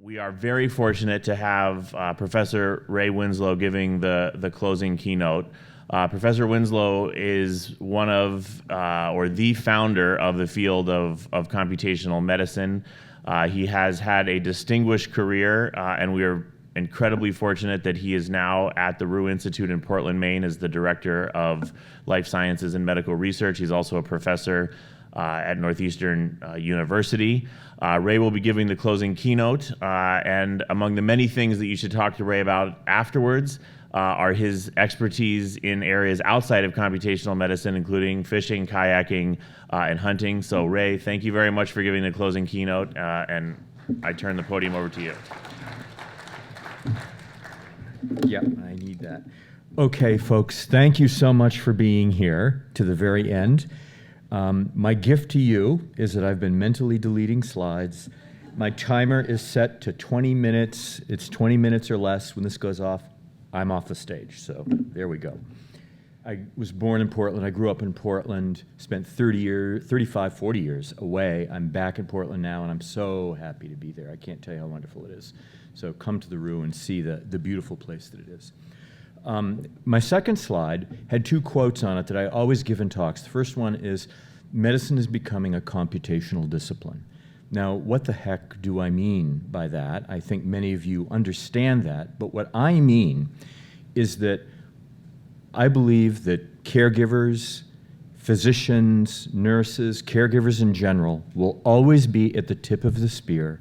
We are very fortunate to have Professor Raimond Winslow giving the closing keynote. Professor Winslow is one of, or the founder of the field of computational medicine. He has had a distinguished career, and we are incredibly fortunate that he is now at the Roux Institute in Portland, Maine as the Director of Life Sciences and Medical Research. He's also a professor at Northeastern University. Ray will be giving the closing keynote, and among the many things that you should talk to Ray about afterwards are his expertise in areas outside of computational medicine, including fishing, kayaking, and hunting. So Ray, thank you very much for giving the closing keynote, and I turn the podium over to you. Yeah, I need that. Okay, folks, thank you so much for being here to the very end. My gift to you is that I've been mentally deleting slides. My timer is set to 20 minutes. It's 20 minutes or less. When this goes off, I'm off the stage. So there we go. I was born in Portland. I grew up in Portland, spent 35, 40 years away. I'm back in Portland now, and I'm so happy to be there. I can't tell you how wonderful it is. So come to the Roux and see the beautiful place that it is. My second slide had two quotes on it that I always give in talks. The first one is, medicine is becoming a computational discipline. Now, what the heck do I mean by that? I think many of you understand that, but what I mean is that I believe that caregivers, physicians, nurses, caregivers in general will always be at the tip of the spear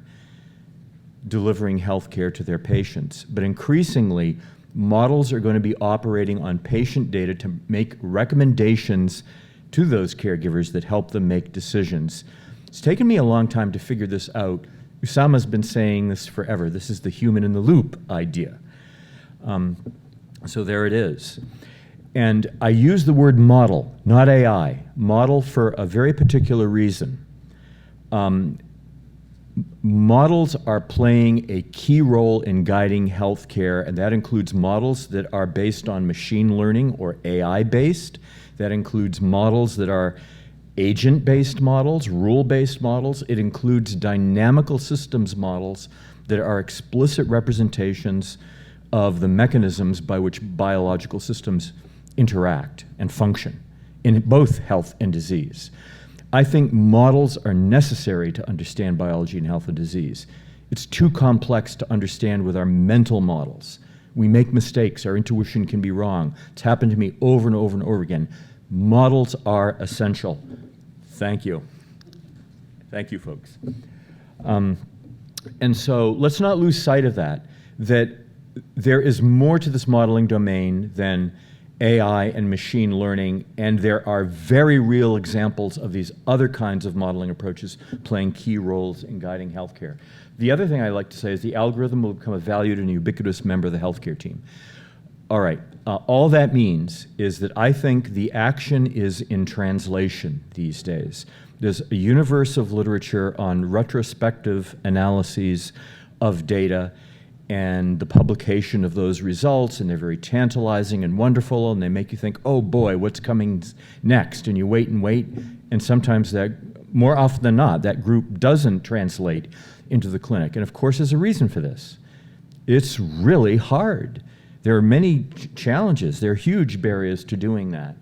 delivering health care to their patients. But increasingly, models are going to be operating on patient data to make recommendations to those caregivers that help them make decisions. It's taken me a long time to figure this out. Usama's been saying this forever. This is the human in the loop idea. So there it is. And I use the word model, not AI. Model for a very particular reason. Models are playing a key role in guiding healthcare, and that includes models that are based on machine learning or AI-based. That includes models that are agent-based models, rule-based models. It includes dynamical systems models that are explicit representations of the mechanisms by which biological systems interact and function in both health and disease. I think models are necessary to understand biology and health and disease. It's too complex to understand with our mental models. We make mistakes, our intuition can be wrong. It's happened to me over and over and over again. Models are essential. Thank you. Thank you, folks. And so let's not lose sight of that there is more to this modeling domain than AI and machine learning, and there are very real examples of these other kinds of modeling approaches playing key roles in guiding healthcare. The other thing I like to say is the algorithm will become a valued and ubiquitous member of the healthcare team. All right, all that means is that I think the action is in translation these days. There's a universe of literature on retrospective analyses of data and the publication of those results, and they're very tantalizing and wonderful, and they make you think, oh boy, what's coming next? And you wait, and sometimes that, more often than not, that group doesn't translate into the clinic. And of course, there's a reason for this. It's really hard. There are many challenges. There are huge barriers to doing that.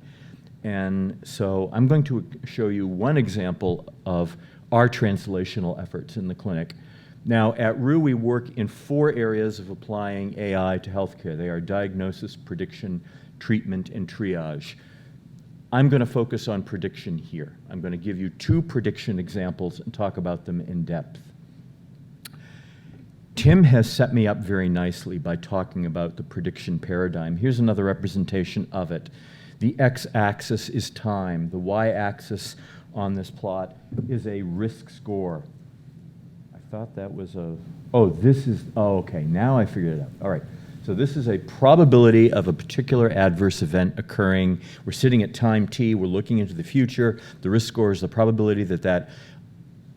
And so I'm going to show you one example of our translational efforts in the clinic. Now, at Roux, we work in 4 areas of applying AI to healthcare. They are diagnosis, prediction, treatment, and triage. I'm going to focus on prediction here. I'm going to give you 2 prediction examples and talk about them in depth. Tim has set me up very nicely by talking about the prediction paradigm. Here's another representation of it. The x-axis is time. The y-axis on this plot is a risk score. Thought that was okay, now I figured it out. All right, so this is a probability of a particular adverse event occurring. We're sitting at time t, we're looking into the future. The risk score is the probability that that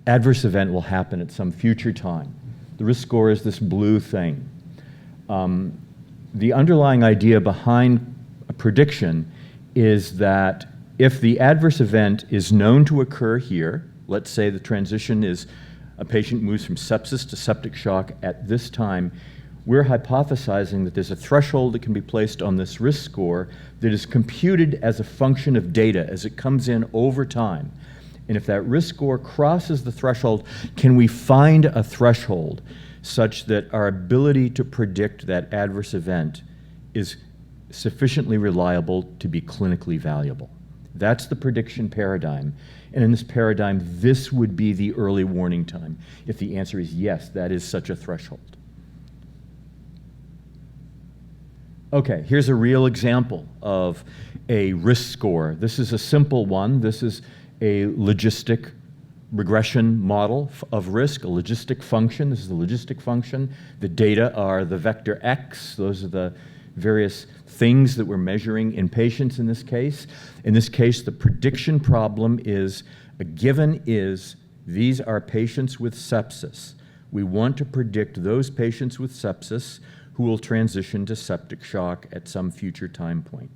adverse event will happen at some future time. The risk score is this blue thing. The underlying idea behind a prediction is that if the adverse event is known to occur here, let's say the transition is a patient moves from sepsis to septic shock at this time, we're hypothesizing that there's a threshold that can be placed on this risk score that is computed as a function of data as it comes in over time. And if that risk score crosses the threshold, can we find a threshold such that our ability to predict that adverse event is sufficiently reliable to be clinically valuable? That's the prediction paradigm. And in this paradigm, this would be the early warning time, if the answer is yes, that is such a threshold. Okay, here's a real example of a risk score. This is a simple one. This is a logistic regression model of risk, a logistic function. This is a logistic function. The data are the vector X. Those are the various things that we're measuring in patients in this case. In this case, the prediction problem is, a given is, these are patients with sepsis. We want to predict those patients with sepsis who will transition to septic shock at some future time point.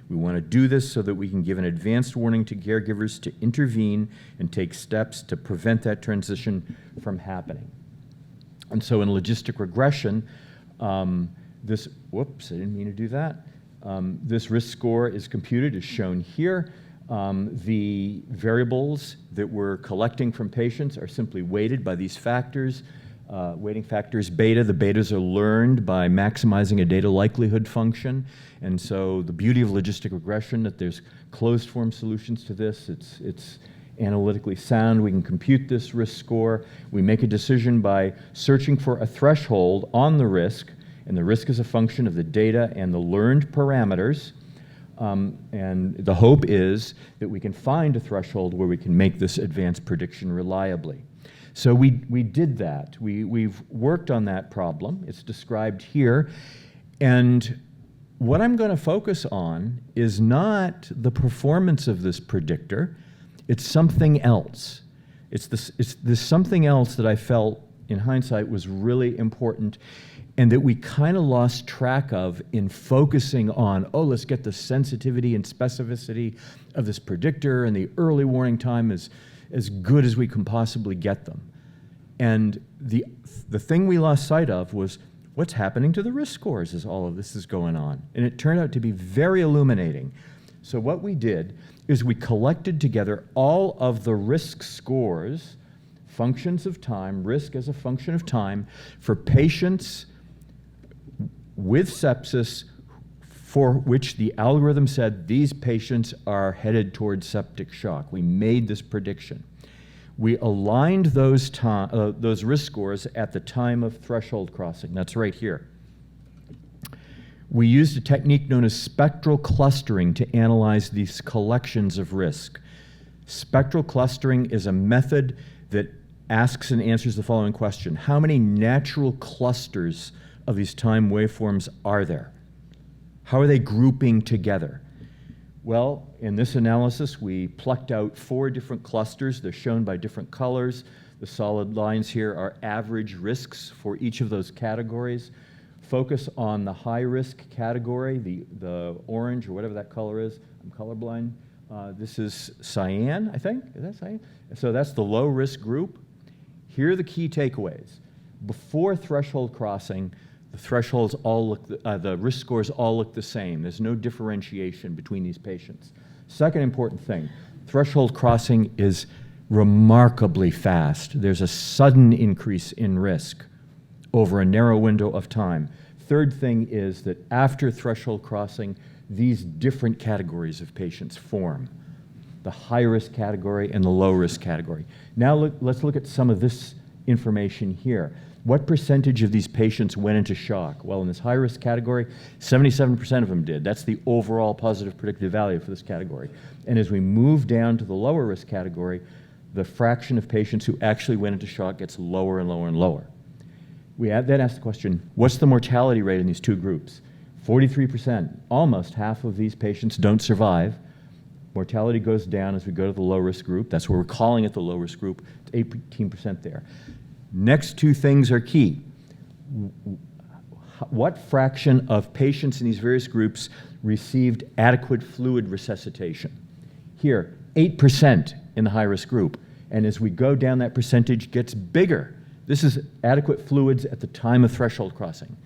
We want to do this so that we can give an advanced warning to caregivers to intervene and take steps to prevent that transition from happening. And so in logistic regression, this risk score is computed, as shown here. The variables that we're collecting from patients are simply weighted by these factors. Weighting factors beta. The betas are learned by maximizing a data likelihood function. And so the beauty of logistic regression, that there's closed form solutions to this. It's analytically sound. We can compute this risk score. We make a decision by searching for a threshold on the risk, and the risk is a function of the data and the learned parameters. And the hope is that we can find a threshold where we can make this advanced prediction reliably. So we did that. We've worked on that problem. It's described here. And what I'm going to focus on is not the performance of this predictor. It's something else. It's this something else that I felt, in hindsight, was really important, and that we kind of lost track of in focusing on, oh, let's get the sensitivity and specificity of this predictor, and the early warning time is as good as we can possibly get them. And the thing we lost sight of was what's happening to the risk scores as all of this is going on. And it turned out to be very illuminating. So what we did is we collected together all of the risk scores, functions of time, risk as a function of time, for patients with sepsis for which the algorithm said these patients are headed towards septic shock. We made this prediction. We aligned those risk scores at the time of threshold crossing. That's right here. We used a technique known as spectral clustering to analyze these collections of risk. Spectral clustering is a method that asks and answers the following question: how many natural clusters of these time waveforms are there? How are they grouping together? Well, in this analysis, we plucked out 4 different clusters. They're shown by different colors. The solid lines here are average risks for each of those categories. Focus on the high-risk category, the orange or whatever that color is. I'm colorblind. This is cyan, I think. Is that cyan? So that's the low-risk group. Here are the key takeaways. Before threshold crossing, the risk scores all look the same. There's no differentiation between these patients. Second important thing, threshold crossing is remarkably fast. There's a sudden increase in risk over a narrow window of time. Third thing is that after threshold crossing, these different categories of patients form: the high-risk category and the low-risk category. Now let's look at some of this information here. What percentage of these patients went into shock? Well, in this high-risk category, 77% of them did. That's the overall positive predictive value for this category. And as we move down to the lower-risk category, the fraction of patients who actually went into shock gets lower and lower and lower. We then ask the question, what's the mortality rate in these two groups? 43%. Almost half of these patients don't survive. Mortality goes down as we go to the low-risk group. That's where we're calling it the low-risk group. It's 18% there. Next two things are key. What fraction of patients in these various groups received adequate fluid resuscitation? Here, 8% in the high-risk group. And as we go down, that percentage gets bigger. This is adequate fluids at the time of threshold crossing.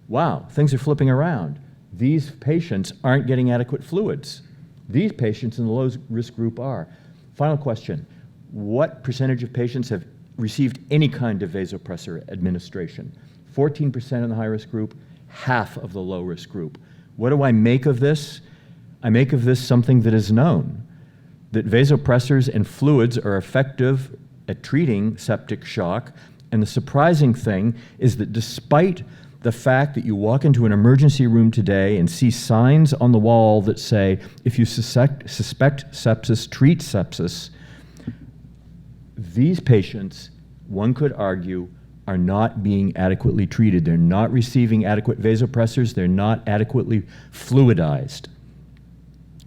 Wow, things are flipping around. These patients aren't getting adequate fluids. These patients in the low risk group are. Final question, what percentage of patients have received any kind of vasopressor administration? 14% in the high risk group, half of the low risk group. What do I make of this? I make of this something that is known, that vasopressors and fluids are effective at treating septic shock. And the surprising thing is that despite the fact that you walk into an emergency room today and see signs on the wall that say, if you suspect sepsis, treat sepsis, these patients, one could argue, are not being adequately treated. They're not receiving adequate vasopressors. They're not adequately fluidized.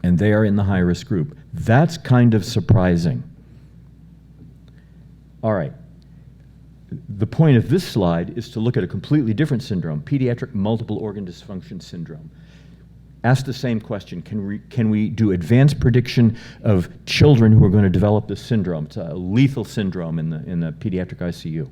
And they are in the high-risk group. That's kind of surprising. All right. The point of this slide is to look at a completely different syndrome, pediatric multiple organ dysfunction syndrome. Ask the same question, can we do advanced prediction of children who are going to develop this syndrome? It's a lethal syndrome in the pediatric ICU.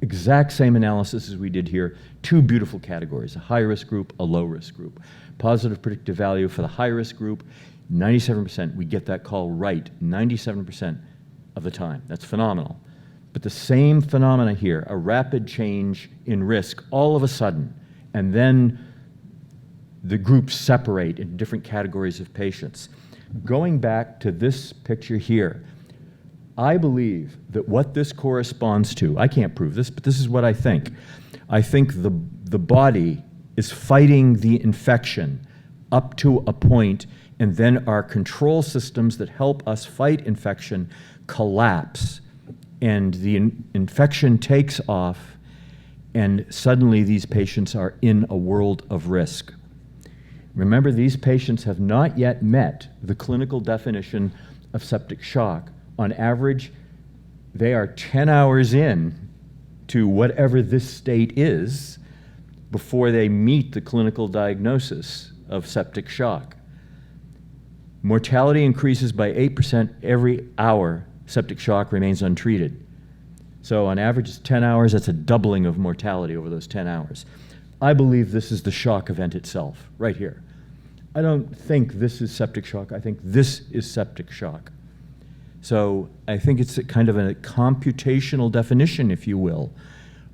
Exact same analysis as we did here, two beautiful categories, a high-risk group, a low-risk group. Positive predictive value for the high-risk group, 97%. We get that call right 97% of the time. That's phenomenal. But the same phenomena here, a rapid change in risk all of a sudden, and then the groups separate into different categories of patients. Going back to this picture here, I believe that what this corresponds to, I can't prove this, but this is what I think. I think the body is fighting the infection up to a point, and then our control systems that help us fight infection collapse, and the infection takes off, and suddenly these patients are in a world of risk. Remember, these patients have not yet met the clinical definition of septic shock. On average, they are 10 hours in to whatever this state is before they meet the clinical diagnosis of septic shock. Mortality increases by 8% every hour septic shock remains untreated. So on average, it's 10 hours. That's a doubling of mortality over those 10 hours. I believe this is the shock event itself, right here. I don't think this is septic shock. I think this is septic shock. So I think it's a kind of a computational definition, if you will,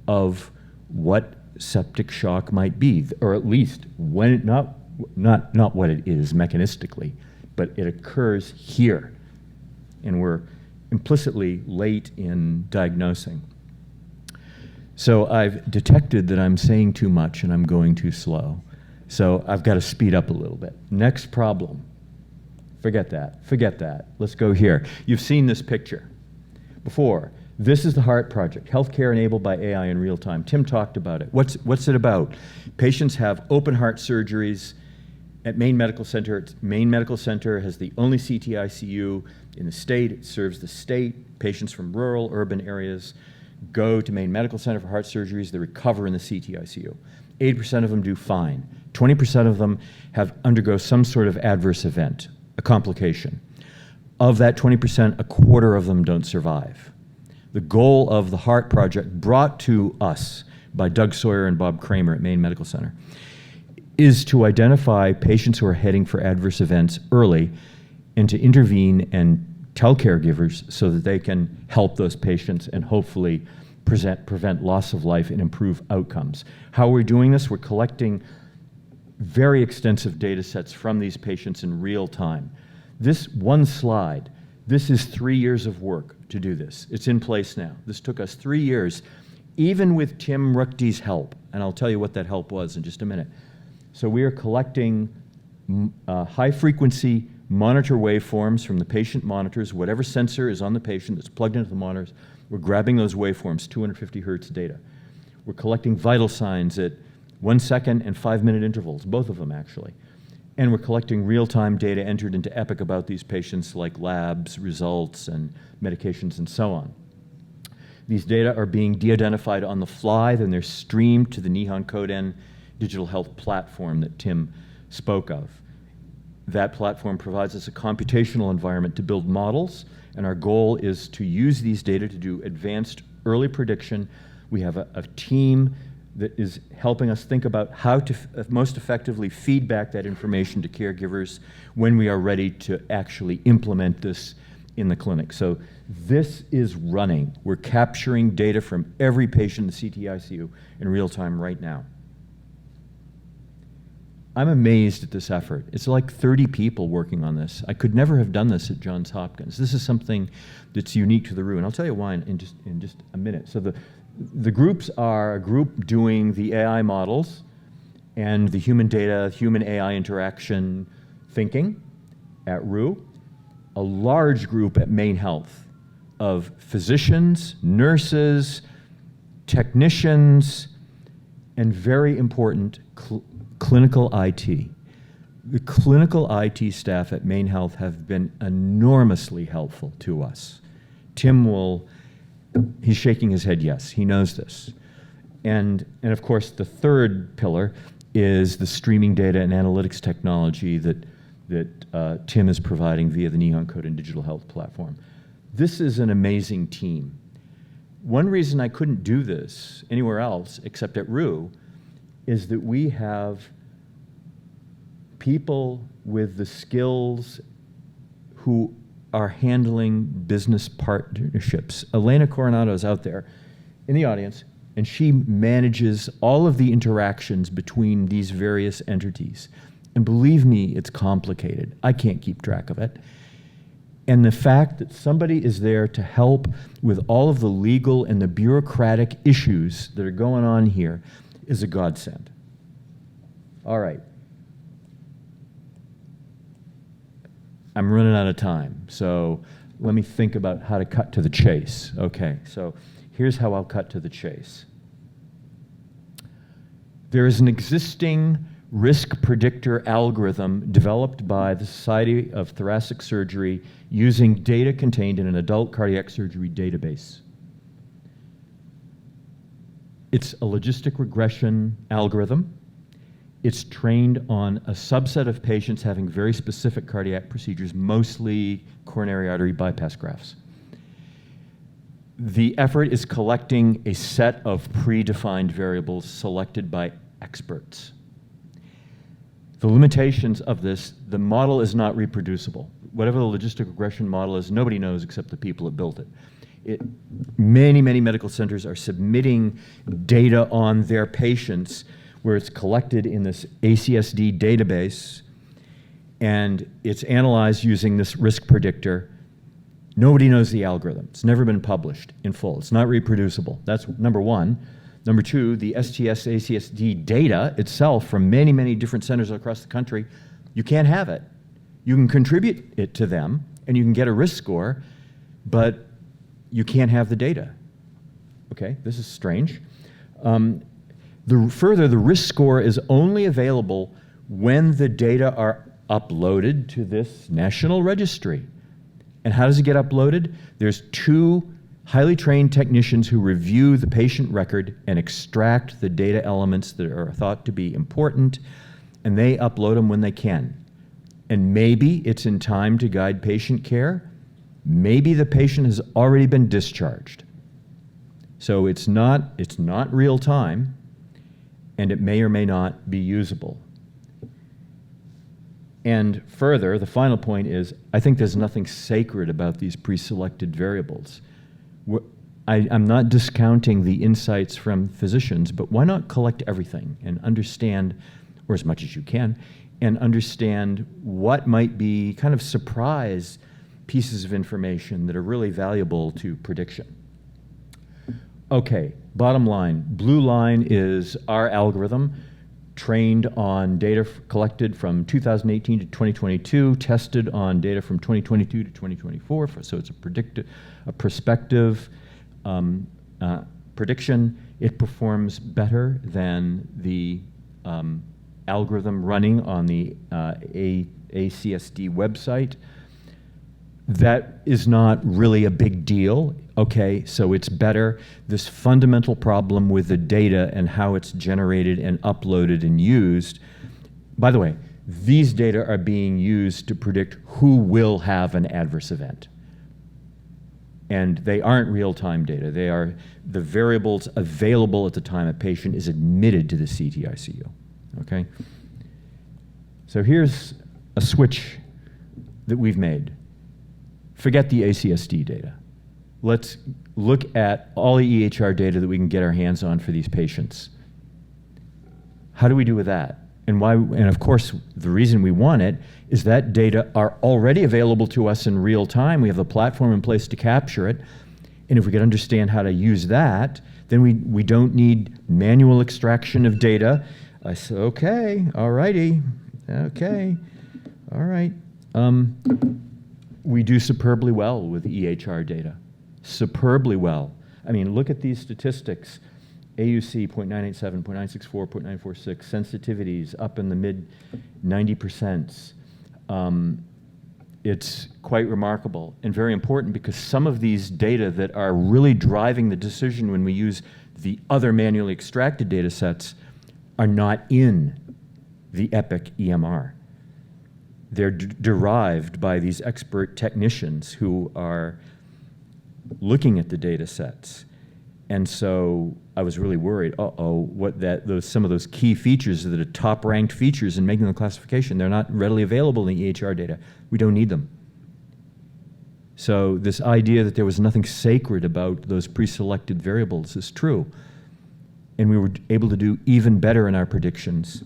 of what septic shock might be, or at least when it, not what it is mechanistically, but it occurs here, and we're implicitly late in diagnosing. So I've detected that I'm saying too much and I'm going too slow. So I've got to speed up a little bit. Next problem. Forget that. Let's go here. You've seen this picture before. This is the HEART project, healthcare enabled by AI in real time. Tim talked about it. What's it about? Patients have open heart surgeries at Maine Medical Center. Maine Medical Center has the only CT ICU in the state. It serves the state. Patients from rural, urban areas go to Maine Medical Center for heart surgeries. They recover in the CT ICU. 80% of them do fine. 20% of them undergo some sort of adverse event, a complication. Of that 20%, a quarter of them don't survive. The goal of the HEART project, brought to us by Doug Sawyer and Bob Kramer at Maine Medical Center, is to identify patients who are heading for adverse events early and to intervene and tell caregivers so that they can help those patients and hopefully prevent loss of life and improve outcomes. How are we doing this? We're collecting very extensive data sets from these patients in real time. This one slide, this is 3 years of work to do this. It's in place now. This took us 3 years, even with Tim Ruchty's help, and I'll tell you what that help was in just a minute. So we are collecting high-frequency monitor waveforms from the patient monitors. Whatever sensor is on the patient that's plugged into the monitors, we're grabbing those waveforms, 250 hertz data. We're collecting vital signs at 1 second and 5-minute intervals, both of them actually. And we're collecting real-time data entered into Epic about these patients, like labs, results, and medications, and so on. These data are being de-identified on the fly, then they're streamed to the Nihon Koden digital health platform that Tim spoke of. That platform provides us a computational environment to build models, and our goal is to use these data to do advanced early prediction. We have a team that is helping us think about how to most effectively feed back that information to caregivers when we are ready to actually implement this in the clinic. So this is running. We're capturing data from every patient in the CTICU in real time right now. I'm amazed at this effort. It's like 30 people working on this. I could never have done this at Johns Hopkins. This is something that's unique to the Roux, and I'll tell you why in just a minute. So the groups are a group doing the AI models and the human data, human AI interaction thinking at Roux, a large group at Maine Health of physicians, nurses, technicians, and very important clinical IT. The clinical IT staff at Maine Health have been enormously helpful to us. Tim he's shaking his head yes, he knows this. And of course, the third pillar is the streaming data and analytics technology that Tim is providing via the Nihon Code and Digital Health platform. This is an amazing team. One reason I couldn't do this anywhere else except at Roux is that we have people with the skills who are handling business partnerships. Elena Coronado is out there in the audience, and she manages all of the interactions between these various entities. And believe me, it's complicated. I can't keep track of it. And the fact that somebody is there to help with all of the legal and the bureaucratic issues that are going on here is a godsend. All right. I'm running out of time, so let me think about how to cut to the chase. Okay, so here's how I'll cut to the chase. There is an existing risk predictor algorithm developed by the Society of Thoracic Surgery using data contained in an adult cardiac surgery database. It's a logistic regression algorithm. It's trained on a subset of patients having very specific cardiac procedures, mostly coronary artery bypass grafts. The effort is collecting a set of predefined variables selected by experts. The limitations of this, the model is not reproducible. Whatever the logistic regression model is, nobody knows except the people that built it. Many medical centers are submitting data on their patients where it's collected in this ACSD database, and it's analyzed using this risk predictor. Nobody knows the algorithm. It's never been published in full. It's not reproducible. That's number one. Number two, the STS ACSD data itself from many different centers across the country, you can't have it. You can contribute it to them, and you can get a risk score, but you can't have the data. Okay, this is strange. Further, the risk score is only available when the data are uploaded to this national registry. And how does it get uploaded? There's two highly trained technicians who review the patient record and extract the data elements that are thought to be important, and they upload them when they can. And maybe it's in time to guide patient care. Maybe the patient has already been discharged. So it's not real time, and it may or may not be usable. And further, the final point is, I think there's nothing sacred about these pre-selected variables. I'm not discounting the insights from physicians, but why not collect everything and understand, or as much as you can, and understand what might be kind of surprise pieces of information that are really valuable to prediction. Okay, bottom line, blue line is our algorithm trained on data collected from 2018 to 2022, tested on data from 2022 to 2024, so it's a prospective prediction. It performs better than the algorithm running on the ACSD website. That is not really a big deal. Okay, so it's better. This fundamental problem with the data and how it's generated and uploaded and used. By the way, these data are being used to predict who will have an adverse event. And they aren't real-time data. They are the variables available at the time a patient is admitted to the CTICU, okay? So here's a switch that we've made. Forget the ACSD data. Let's look at all the EHR data that we can get our hands on for these patients. How do we do with that? And why? And of course, the reason we want it is that data are already available to us in real time. We have the platform in place to capture it. And if we could understand how to use that, then we don't need manual extraction of data. I said, okay, all righty, okay, all right. We do superbly well with EHR data, superbly well. I mean, look at these statistics. AUC 0.987, 0.964, 0.946, sensitivities up in the mid 90%. It's quite remarkable and very important because some of these data that are really driving the decision when we use the other manually extracted data sets are not in the EPIC EMR. They're derived by these expert technicians who are looking at the data sets. And so I was really worried, some of those key features that are top-ranked features in making the classification, they're not readily available in the EHR data. We don't need them. So this idea that there was nothing sacred about those pre-selected variables is true. And we were able to do even better in our predictions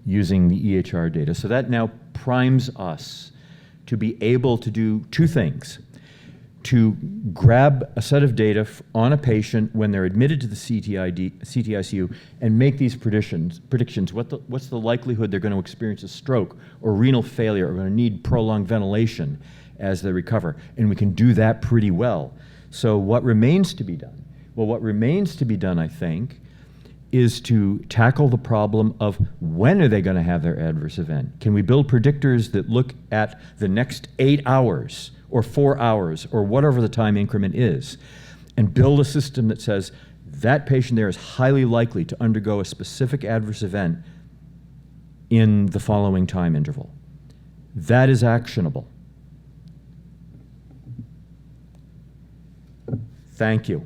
using the EHR data. So that now primes us to be able to do two things. To grab a set of data on a patient when they're admitted to the CTICU and make these predictions. What's the likelihood they're going to experience a stroke or renal failure or going to need prolonged ventilation as they recover? And we can do that pretty well. So what remains to be done? Well, what remains to be done, I think, is to tackle the problem of when are they going to have their adverse event? Can we build predictors that look at the next 8 hours or 4 hours or whatever the time increment is, and build a system that says that patient there is highly likely to undergo a specific adverse event in the following time interval? That is actionable. Thank you.